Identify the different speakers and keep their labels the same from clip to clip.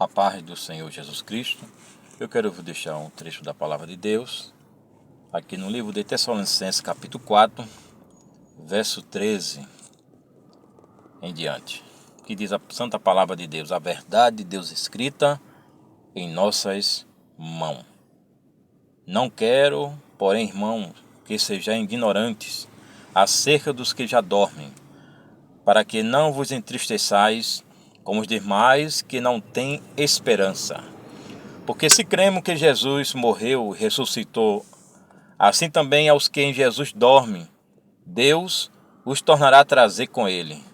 Speaker 1: A paz do Senhor Jesus Cristo. Eu quero vos deixar um trecho da palavra de Deus, aqui no livro de Tessalonicenses, capítulo 4, verso 13 em diante, que diz a santa palavra de Deus: a verdade de Deus escrita em nossas mãos. Não quero, porém, irmãos, que sejam ignorantes acerca dos que já dormem, para que não vos entristeçais como os demais que não têm esperança. Porque se cremos que Jesus morreu e ressuscitou, assim também aos que em Jesus dormem, Deus os tornará a trazer com ele.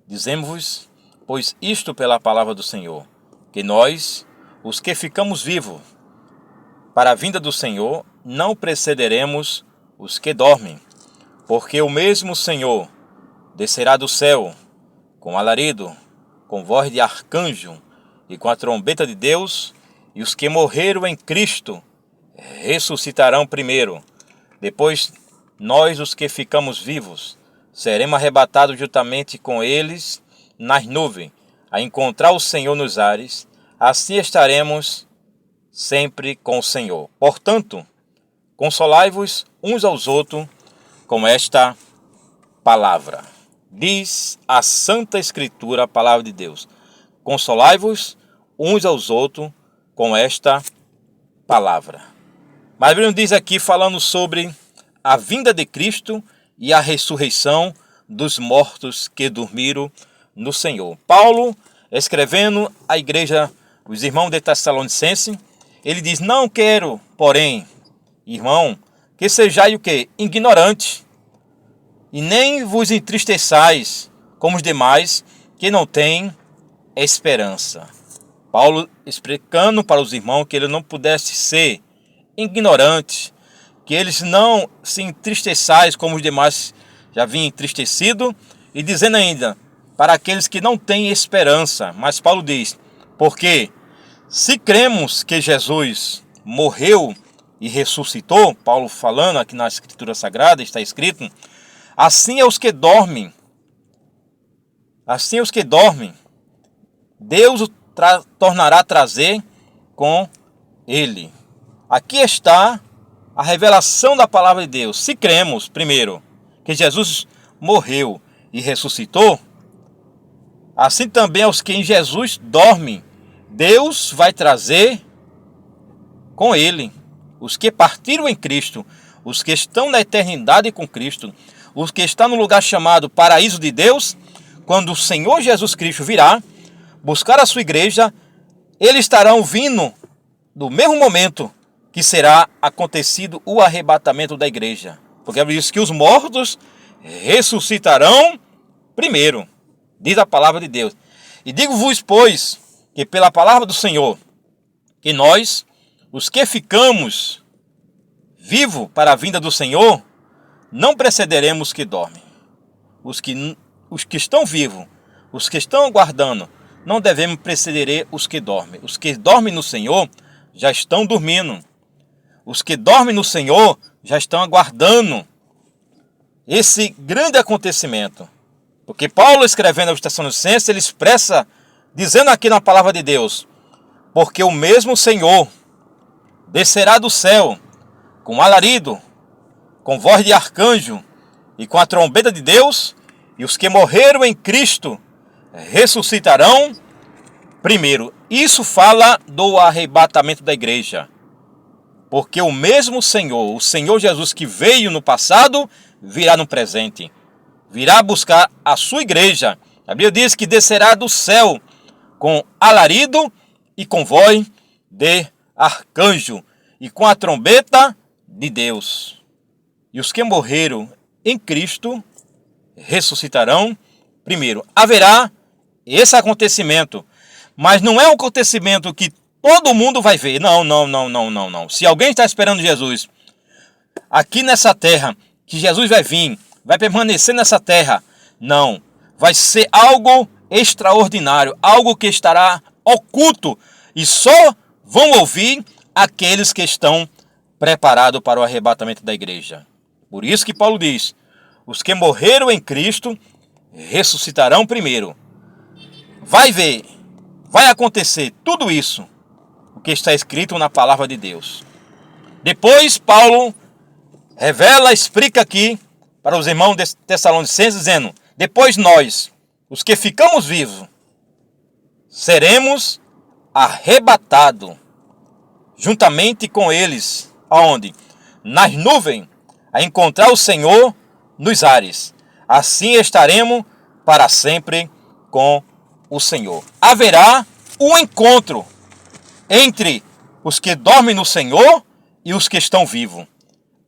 Speaker 1: Dizemos-vos, pois, isto pela palavra do Senhor, que nós, os que ficamos vivos, para a vinda do Senhor, não precederemos os que dormem, porque o mesmo Senhor descerá do céu com alarido, com voz de arcanjo e com a trombeta de Deus, e os que morreram em Cristo ressuscitarão primeiro. Depois, nós, os que ficamos vivos, seremos arrebatados juntamente com eles nas nuvens, a encontrar o Senhor nos ares. Assim estaremos sempre com o Senhor. Portanto, consolai-vos uns aos outros com esta palavra. Diz a Santa Escritura, a palavra de Deus: consolai-vos uns aos outros com esta palavra. Mas a Bíblia diz aqui, falando sobre a vinda de Cristo e a ressurreição dos mortos que dormiram no Senhor. Paulo, escrevendo à igreja, os irmãos de Tessalonicenses, ele diz: não quero, porém, irmão, que sejais o quê? Ignorante, e nem vos entristeçais como os demais que não têm esperança. Paulo explicando para os irmãos que ele não pudesse ser ignorante, que eles não se entristeçais como os demais já vinham entristecido, e dizendo ainda para aqueles que não têm esperança. Mas Paulo diz: porque se cremos que Jesus morreu e ressuscitou, Paulo falando aqui na Escritura Sagrada, está escrito: assim é os que dormem, Deus o tornará a trazer com ele. Aqui está a revelação da palavra de Deus. Se cremos, primeiro, que Jesus morreu e ressuscitou, assim também aos que em Jesus dormem, Deus vai trazer com ele. Os que partiram em Cristo, os que estão na eternidade com Cristo, os que estão no lugar chamado paraíso de Deus, quando o Senhor Jesus Cristo virá buscar a sua igreja, eles estarão vindo no mesmo momento que será acontecido o arrebatamento da igreja. Porque diz que os mortos ressuscitarão primeiro, diz a palavra de Deus. E digo-vos, pois, que pela palavra do Senhor, que nós, os que ficamos vivos para a vinda do Senhor, não precederemos os que dormem. Os que estão vivos, os que estão aguardando, não devemos preceder os que dormem. Os que dormem no Senhor já estão dormindo. Os que dormem no Senhor já estão aguardando esse grande acontecimento. Porque Paulo, escrevendo aos Tessalonicenses, ele expressa, dizendo aqui na palavra de Deus: porque o mesmo Senhor descerá do céu com alarido, com voz de arcanjo e com a trombeta de Deus, e os que morreram em Cristo ressuscitarão primeiro. Isso fala do arrebatamento da igreja. Porque o mesmo Senhor, o Senhor Jesus que veio no passado, virá no presente. Virá buscar a sua igreja. A Bíblia diz que descerá do céu com alarido e com voz de arcanjo e com a trombeta de Deus. E os que morreram em Cristo ressuscitarão primeiro. Haverá esse acontecimento, mas não é um acontecimento que todo mundo vai ver. Não. Se alguém está esperando Jesus aqui nessa terra, que Jesus vai vir, vai permanecer nessa terra, não. Vai ser algo extraordinário, algo que estará oculto, e só vão ouvir aqueles que estão preparados para o arrebatamento da igreja. Por isso que Paulo diz: os que morreram em Cristo ressuscitarão primeiro. Vai ver vai acontecer tudo isso, o que está escrito na palavra de Deus. Depois Paulo revela, explica aqui para os irmãos tessalonicenses, dizendo: depois nós, os que ficamos vivos, seremos arrebatados juntamente com eles, aonde? Nas nuvens, a encontrar o Senhor nos ares. Assim estaremos para sempre com o Senhor. Haverá um encontro entre os que dormem no Senhor e os que estão vivos,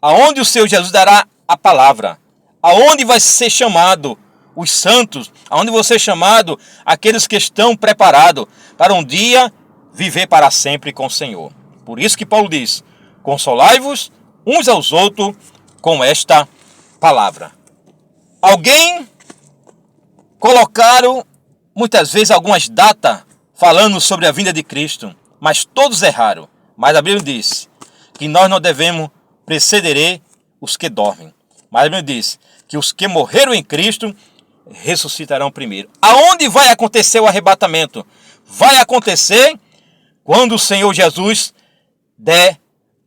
Speaker 1: aonde o Senhor Jesus dará a palavra, aonde vai ser chamado os santos, aonde vão ser chamados aqueles que estão preparados para um dia viver para sempre com o Senhor. Por isso que Paulo diz: consolai-vos uns aos outros com esta palavra. Alguém colocaram muitas vezes algumas datas falando sobre a vinda de Cristo, mas todos erraram. Mas a Bíblia diz que nós não devemos preceder os que dormem. Mas a Bíblia diz que os que morreram em Cristo ressuscitarão primeiro. Aonde vai acontecer o arrebatamento? Vai acontecer quando o Senhor Jesus der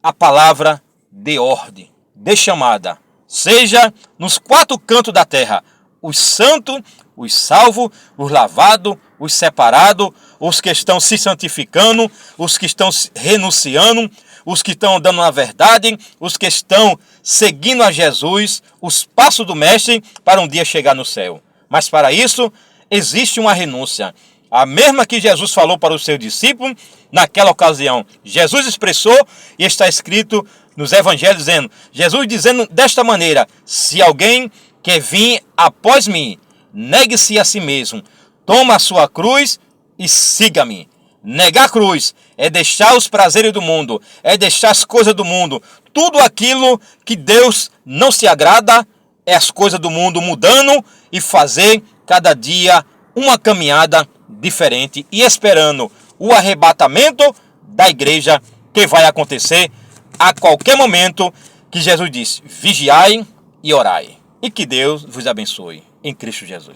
Speaker 1: a palavra de ordem, de chamada. Seja nos 4 cantos da terra, os santos, os salvos, os lavados, os separados, os que estão se santificando, os que estão renunciando, os que estão andando na verdade, os que estão seguindo a Jesus, os passos do Mestre para um dia chegar no céu. Mas para isso existe uma renúncia. A mesma que Jesus falou para os seus discípulos naquela ocasião. Jesus expressou e está escrito nos evangelhos dizendo, Jesus dizendo desta maneira: se alguém quer vir após mim, negue-se a si mesmo, toma a sua cruz e siga-me. Negar a cruz é deixar os prazeres do mundo, é deixar as coisas do mundo. Tudo aquilo que Deus não se agrada é as coisas do mundo mudando e fazer cada dia uma caminhada diferente e esperando o arrebatamento da igreja que vai acontecer a qualquer momento, que Jesus disse: vigiai e orai. E que Deus vos abençoe em Cristo Jesus.